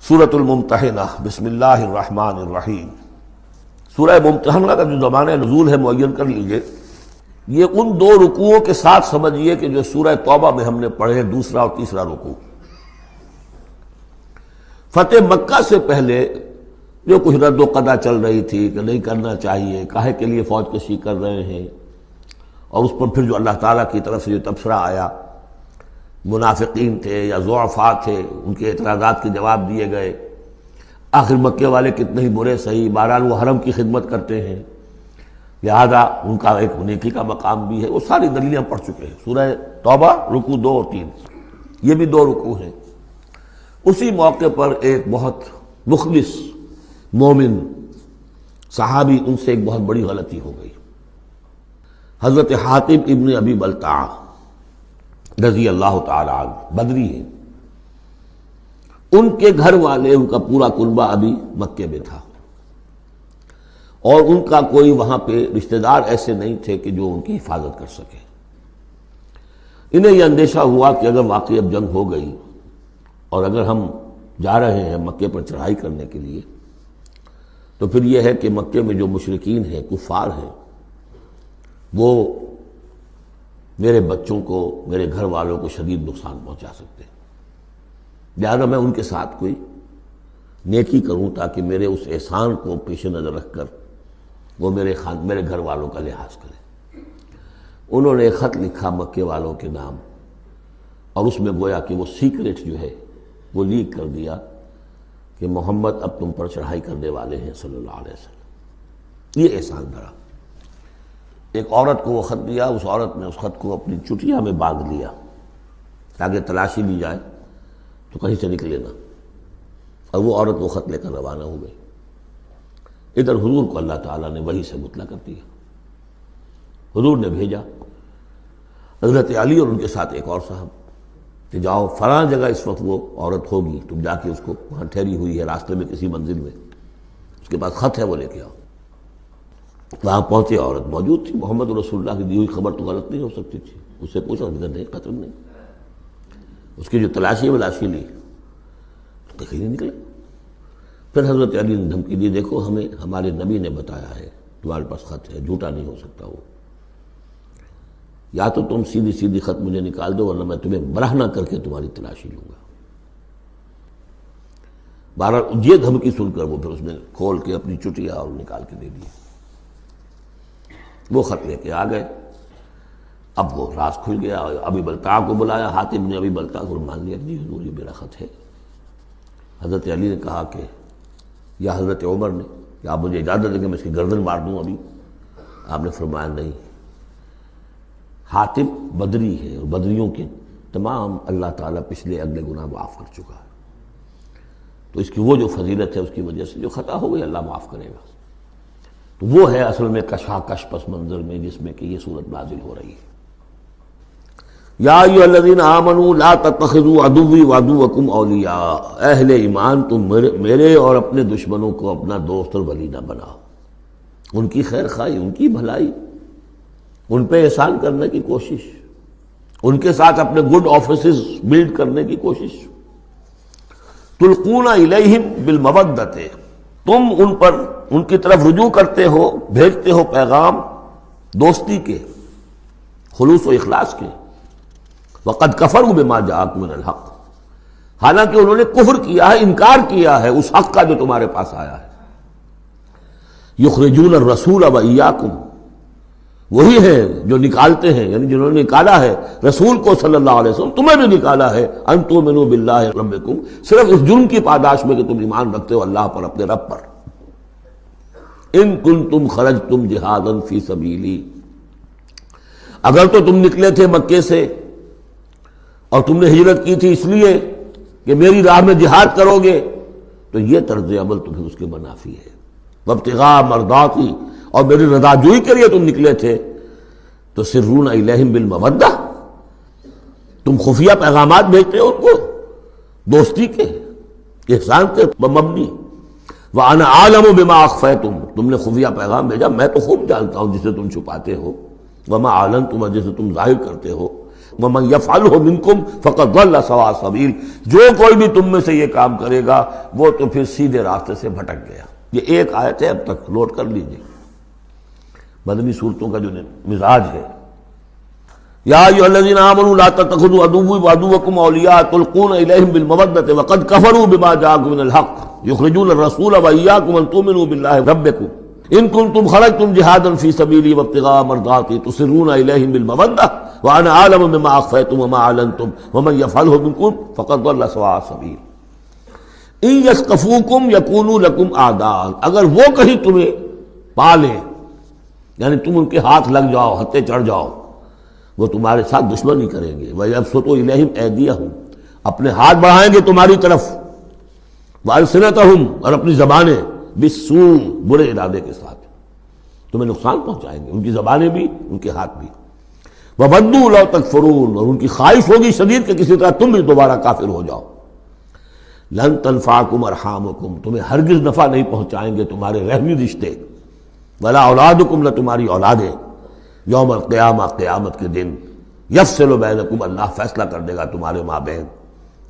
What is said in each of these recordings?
سورۃ الممتحنہ، بسم اللہ الرحمن الرحیم۔ سورہ ممتحنہ کا جو زمانہ نزول ہے معین کر لیجئے، یہ ان دو رکوعوں کے ساتھ سمجھیے کہ جو سورہ توبہ میں ہم نے پڑھے، دوسرا اور تیسرا رکوع۔ فتح مکہ سے پہلے جو کچھ رد و قضا چل رہی تھی کہ نہیں کرنا چاہیے، کاہے کے لیے فوج کشی کر رہے ہیں، اور اس پر پھر جو اللہ تعالیٰ کی طرف سے جو تبصرہ آیا، منافقین تھے یا ضعفاء تھے، ان کے اعتراضات کے جواب دیے گئے۔ آخر مکے والے کتنے ہی برے صحیح، بہرحال وہ حرم کی خدمت کرتے ہیں، لہذا ان کا ایک نیکی کا مقام بھی ہے۔ وہ ساری دلیلیں پڑھ چکے ہیں۔ سورہ توبہ رکوع 2 اور 3، یہ بھی 2 رکوع ہیں۔ اسی موقع پر ایک بہت مخلص مومن صحابی، ان سے ایک بہت بڑی غلطی ہو گئی۔ حضرت حاتب ابن ابی بلتع رضی اللہ تعالی عنہ، بدری ہیں۔ ان کے گھر والے، ان کا پورا کنبہ ابھی مکے میں تھا، اور ان کا کوئی وہاں پہ رشتہ دار ایسے نہیں تھے کہ جو ان کی حفاظت کر سکے۔ انہیں یہ اندیشہ ہوا کہ اگر واقعی اب جنگ ہو گئی اور اگر ہم جا رہے ہیں مکے پر چڑھائی کرنے کے لیے، تو پھر یہ ہے کہ مکے میں جو مشرکین ہیں، کفار ہیں، وہ میرے بچوں کو، میرے گھر والوں کو شدید نقصان پہنچا سکتے ہیں، لہذا میں ان کے ساتھ کوئی نیکی کروں تاکہ میرے اس احسان کو پیش نظر رکھ کر وہ میرے گھر والوں کا لحاظ کریں۔ انہوں نے ایک خط لکھا مکے والوں کے نام، اور اس میں گویا کہ وہ سیکریٹ جو ہے وہ لیک کر دیا کہ محمد اب تم پر چڑھائی کرنے والے ہیں صلی اللہ علیہ وسلم۔ یہ احسان دھرا۔ ایک عورت کو وہ خط دیا، اس عورت نے اس خط کو اپنی چٹیا میں باندھ لیا تاکہ تلاشی لی جائے تو کہیں سے نکلے نہ، اور وہ عورت وہ خط لے کر روانہ ہو گئی۔ ادھر حضور کو اللہ تعالیٰ نے وحی سے مطلع کر دیا۔ حضور نے بھیجا حضرت علی اور ان کے ساتھ ایک اور صاحب کہ جاؤ فلاں جگہ اس وقت وہ عورت ہوگی، تم جا کے اس کو وہاں ٹھہری ہوئی ہے راستے میں کسی منزل میں، اس کے پاس خط ہے، وہ لے کے آؤ۔ وہاں پہنچے، عورت موجود تھی۔ محمد رسول اللہ کی دی ہوئی خبر تو غلط نہیں ہو سکتی تھی۔ اس سے پوچھا، نہیں قتل نہیں۔ اس کی جو تلاشی لی تو کہیں نہیں نکلا۔ پھر حضرت علی نے دھمکی دی، دیکھو ہمیں ہمارے نبی نے بتایا ہے تمہارے پاس خط ہے، جھوٹا نہیں ہو سکتا وہ، یا تو تم سیدھی خط مجھے نکال دو ورنہ میں تمہیں برہنہ کر کے تمہاری تلاشی لوں گا۔ بہرحال یہ دھمکی سن کر وہ پھر اس نے کھول کے اپنی چٹیا اور نکال کے دے دی۔ وہ خط لے کے آ گئے۔ اب وہ راز کھل گیا، ابی بلتع کو بلایا، حاتم نے ابی بلتع کو مان لیا، جی حضور یہ میرا خط ہے۔ حضرت علی نے کہا کہ، یا حضرت عمر نے کہ آپ مجھے اجازت دیں کہ میں اس کی گردن مار دوں ابھی؟ آپ نے فرمایا نہیں، حاتم بدری ہے، اور بدریوں کے تمام اللہ تعالیٰ پچھلے اگلے گناہ معاف کر چکا ہے، تو اس کی وہ جو فضیلت ہے اس کی وجہ سے جو خطا ہو گئی اللہ معاف کرے گا۔ تو وہ ہے اصل میں کشاکش پس منظر میں جس میں کہ یہ صورت نازل ہو رہی ہے۔ یا ایھا الذین آمنوا لا تتخذوا عدوی وعدوکم اولیاء، اہل ایمان تم میرے اور اپنے دشمنوں کو اپنا دوست اور ولی نہ بناؤ۔ ان کی خیر خواہی، ان کی بھلائی، ان پہ احسان کرنے کی کوشش، ان کے ساتھ اپنے گڈ آفیسز بلڈ کرنے کی کوشش۔ تلقون الیہم بالمودۃ، تم ان پر ان کی طرف رجوع کرتے ہو، بھیجتے ہو پیغام دوستی کے، خلوص و اخلاص کے۔ وقد کفروا بما جاءکم من الحق، حالانکہ انہوں نے کفر کیا ہے، انکار کیا ہے اس حق کا جو تمہارے پاس آیا ہے۔ یخرجون الرسول وایاکم، وہی ہے جو نکالتے ہیں، یعنی جنہوں نے نکالا ہے رسول کو صلی اللہ علیہ وسلم، تمہیں بھی نکالا ہے، ان تؤمنوا باللہ ربکم، صرف اس جرم کی پاداش میں کہ تم ایمان رکھتے ہو اللہ پر، اپنے رب پر۔ ان کنتم خرجتم جہادا فی سبیلی، اگر تو تم نکلے تھے مکے سے اور تم نے ہجرت کی تھی اس لیے کہ میری راہ میں جہاد کرو گے، تو یہ طرز عمل تو پھر اس کے منافی ہے۔ وابتغاء مرضاتی، اور میری رضا جوئی کے لیے تم نکلے تھے، تو سرون الیہم بالمودہ، تم خفیہ پیغامات بھیجتے ہو ان کو دوستی کے، احسان کے مبنی۔ وَأَنَا أَعْلَمُ بِمَا أَخْفَيْتُمْ، تم نے خفیہ پیغام بھیجا، میں تو خوب جانتا ہوں جسے تم چھپاتے ہو، وَمَا أَعْلَنْتُمْ، جسے تم ظاہر کرتے ہو، وَمَن يَفْعَلْهُ مِنكُمْ فَقَدْ ضَلَّ سَوَاءَ السَّبِيلِ، جو کوئی بھی تم میں سے یہ کام کرے گا وہ تو پھر سیدھے راستے سے بھٹک گیا۔ یہ ایک آیت ہے، اب تک نوٹ کر لیجئے مدنی صورتوں کا جو مزاج ہے۔ یا ایھا الذین آمنوا لا تتخذوا عدوی وعدوکم اولیاء تلقون الیہم بالمودۃ وقد کفروا بما جاءکم من الحق یخرجون الرسول وایاکم ان تؤمنوا باللہ ربکم ان کنتم خرجتم جہادا فی سبیلی وابتغاء مرضاتی تسرون الیہم بالمودۃ وانا اعلم بما اخفیتم وما اعلنتم ومن یفعلہ منکم فقد ضل سواء السبیل۔ ان یثقفوکم یکونوا لکم اعداء، اگر وہ کہیں تمہیں پالیں یعنی تم ان کے ہاتھ لگ جاؤ، ہتھے چڑھ جاؤ، وہ تمہارے ساتھ دشمنی کریں گے۔ وَيَبْسُطُوا إِلَيْهِمْ أَيْدِيَهُمْ، اپنے ہاتھ بڑھائیں گے تمہاری طرف، وَأَلْسِنَتَهُمْ، اور اپنی زبانیں، بِالسُّوءِ، برے ارادے کے ساتھ تمہیں نقصان پہنچائیں گے، ان کی زبانیں بھی ان کے ہاتھ بھی۔ وَوَدُّوا لَوْ تَكْفُرُونَ، اور ان کی خواہش ہوگی شدید کہ کسی طرح تم بھی دوبارہ کافر ہو جاؤ۔ لَن تَنفَعَكُمْ أَرْحَامُكُمْ، تمہیں ہرگز نفع نہیں پہنچائیں گے تمہارے رحمی رشتے، وَلَا أَوْلَادُكُمْ، نہ تمہاری اولادیں، یوم القیامہ، قیامت کے دن، یفصل بینکم، اللہ فیصلہ کر دے گا تمہارے مابین،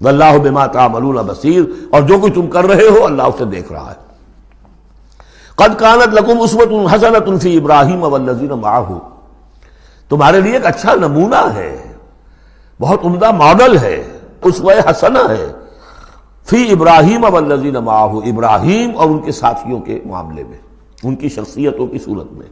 واللہ بما تعملون بصیر، اور جو کچھ تم کر رہے ہو اللہ اسے دیکھ رہا ہے۔ قد کانت لکم اسوۃ حسنۃ فی ابراہیم والذین معہ، تمہارے لیے ایک اچھا نمونہ ہے، بہت عمدہ ماڈل ہے، اسوہ حسنہ ہے، فی ابراہیم والذین معہ، ابراہیم اور ان کے ساتھیوں کے معاملے میں، ان کی شخصیتوں کی صورت میں۔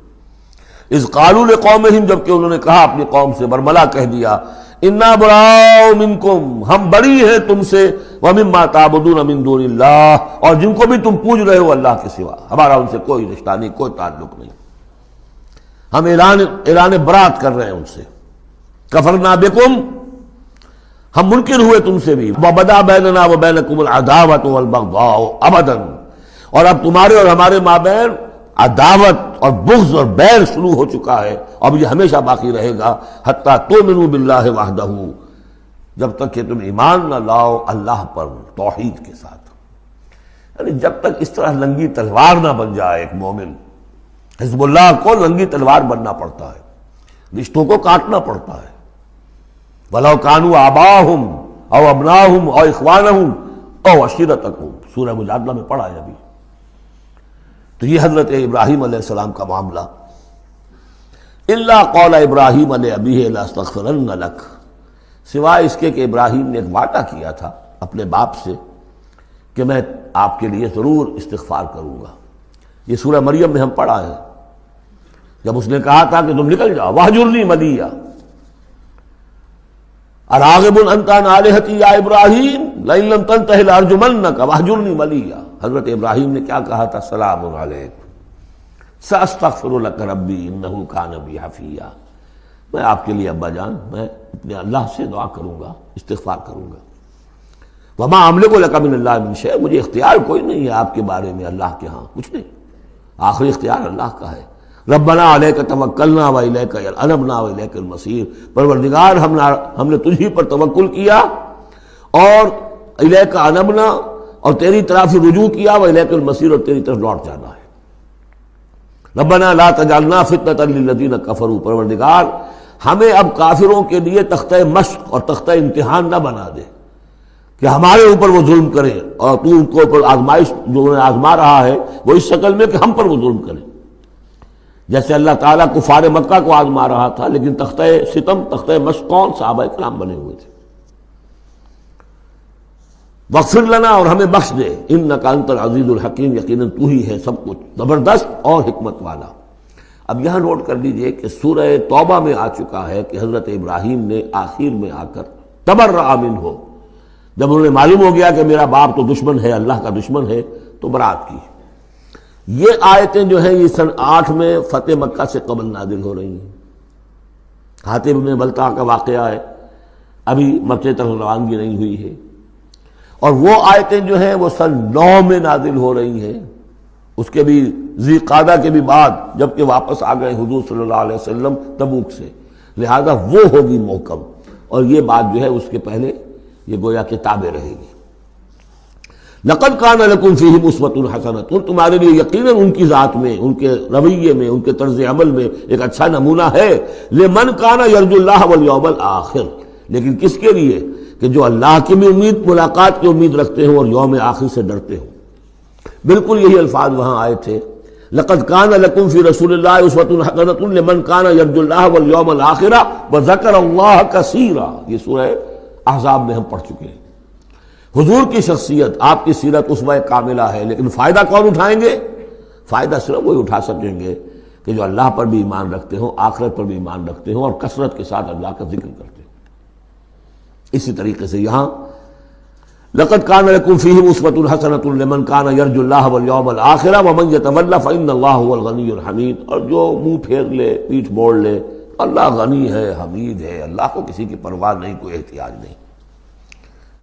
اذ قالوا لقومہم، جبکہ انہوں نے کہا اپنی قوم سے، برملا کہہ دیا، انا براء منکم، ہم بری ہیں تم سے، ومما تعبدون من دون اللہ، اور جن کو بھی تم پوج رہے ہو اللہ کے سوا، ہمارا ان سے کوئی رشتہ نہیں، کوئی تعلق نہیں، ہم اعلان برات کر رہے ہیں ان سے۔ کفرنا بکم، ہم منکر ہوئے تم سے بھی، وبدا بیننا وبینکم العداوۃ والبغضاء ابدا، اور اب تمہارے اور ہمارے مابین عداوت اور بغض اور بیل شروع ہو چکا ہے، اب یہ ہمیشہ باقی رہے گا، حتیٰ تؤمنوا باللہ وحدہ، جب تک کہ تم ایمان نہ لاؤ اللہ پر توحید کے ساتھ، یعنی جب تک اس طرح لنگی تلوار نہ بن جائے ایک مومن۔ حزب اللہ کو لنگی تلوار بننا پڑتا ہے، رشتوں کو کاٹنا پڑتا ہے، وَلَوْ كَانُوا آبَاءَهُمْ أَوْ أَبْنَاءَهُمْ أَوْ إِخْوَانَهُمْ أَوْ عَشِيرَتَهُمْ، سورہ مجادلہ میں پڑھا ہے ابھی۔ تو یہ حضرت ابراہیم علیہ السلام کا معاملہ، الا قول ابراہیم لأبیہ لأستغفرن لک، سوائے اس کے کہ ابراہیم نے ایک وعدہ کیا تھا اپنے باپ سے کہ میں آپ کے لیے ضرور استغفار کروں گا۔ یہ سورہ مریم میں ہم پڑھا ہے، جب اس نے کہا تھا کہ تم نکل جاؤ، وَاہْجُرْنِی مَلِیًّا، اراغب انت عن آلہتی یا ابراہیم لئن لم تنتہ لارجمنک واہجرنی ملیہ، حضرت ابراہیم نے کیا کہا تھا؟ سلام علیک ساستغفر لک ربی انہ کان بی حفیہ، میں آپ کے لیے ابا جان میں اپنے اللہ سے دعا کروں گا، استغفار کروں گا۔ وما املک لک من اللہ من شیء، مجھے اختیار کوئی نہیں ہے آپ کے بارے میں اللہ کے ہاں، کچھ نہیں، آخری اختیار اللہ کا ہے۔ ربنا علیک توکلنا والیک انبنا والیک المصیر، پروردگار ہم نے تجھی پر توکل کیا اور الیک انبنا، اور تیری طرف رجوع کیا، والیک المصیر، اور تیری طرف لوٹ جانا ہے۔ ربنا لا تجعلنا فتنۃ للذین کفروا، پروردگار ہمیں اب کافروں کے لیے تختہ مشق اور تختہ امتحان نہ بنا دے کہ ہمارے اوپر وہ ظلم کریں، اور تو ان کو اوپر آزمائش جو انہیں آزما رہا ہے وہ اس شکل میں کہ ہم پر وہ ظلم کریں، جیسے اللہ تعالیٰ کفار مکہ کو آزما رہا تھا، لیکن تختہ ستم، تختہ مشق کون؟ صحابہ کرام بنے ہوئے تھے۔ واغفر لنا، اور ہمیں بخش دے، انک انت العزیز الحکیم، یقیناً تو ہی ہے سب کچھ زبردست اور حکمت والا۔ اب یہاں نوٹ کر لیجئے کہ سورہ توبہ میں آ چکا ہے کہ حضرت ابراہیم نے آخر میں آ کر تبرأ منہ، جب انہوں نے معلوم ہو گیا کہ میرا باپ تو دشمن ہے، اللہ کا دشمن ہے، تو برات کی۔ یہ آیتیں جو ہیں یہ سن 8 میں فتح مکہ سے قبل نازل ہو رہی ہیں۔ حاطب بن بلتع کا واقعہ ہے، ابھی مکے طرف روانگی نہیں ہوئی ہے، اور وہ آیتیں جو ہیں وہ سن 9 میں نازل ہو رہی ہیں، اس کے بھی ذی قعدہ کے بھی بعد، جبکہ واپس آ گئے حضور صلی اللہ علیہ وسلم تبوک سے، لہذا وہ ہوگی محکم، اور یہ بات جو ہے اس کے پہلے یہ گویا کہ تابع رہے گی۔ لقد کان لکم فیہم اسوۃ حسنۃ، تمہارے لیے یقیناً ان کی ذات میں، ان کے رویے میں، ان کے طرز عمل میں ایک اچھا نمونہ ہے، لمن کان یرجو اللہ والیوم الآخر، لیکن کس کے لیے؟ کہ جو اللہ کی بھی ملاقات کی امید رکھتے ہوں اور یوم آخر سے ڈرتے ہوں۔ بالکل یہی الفاظ وہاں آئے تھے، لقد کان لکم فی رسول اللہ اسوۃ حسنۃ لمن کان یرجو اللہ والیوم الآخر وذکر اللہ کثیرا، یہ سورہ احزاب میں ہم پڑھ چکے ہیں۔ حضور کی شخصیت، آپ کی سیرت اسوہ کاملہ ہے، لیکن فائدہ کون اٹھائیں گے؟ فائدہ صرف وہی اٹھا سکیں گے کہ جو اللہ پر بھی ایمان رکھتے ہوں، آخرت پر بھی ایمان رکھتے ہوں اور کثرت کے ساتھ اللہ کا ذکر کرتے ہوں۔ اسی طریقے سے یہاں لقد کان لکم فیہم اسوۃ حسنۃ لمن کان یرجو اللہ والیوم الآخر ومن یتولی فإن اللہ هو الغنی الحمید، اور جو منہ پھیر لے، پیٹھ موڑ لے، اللہ غنی ہے، حمید ہے، اللہ کو کسی کی پرواہ نہیں، کوئی احتیاج نہیں۔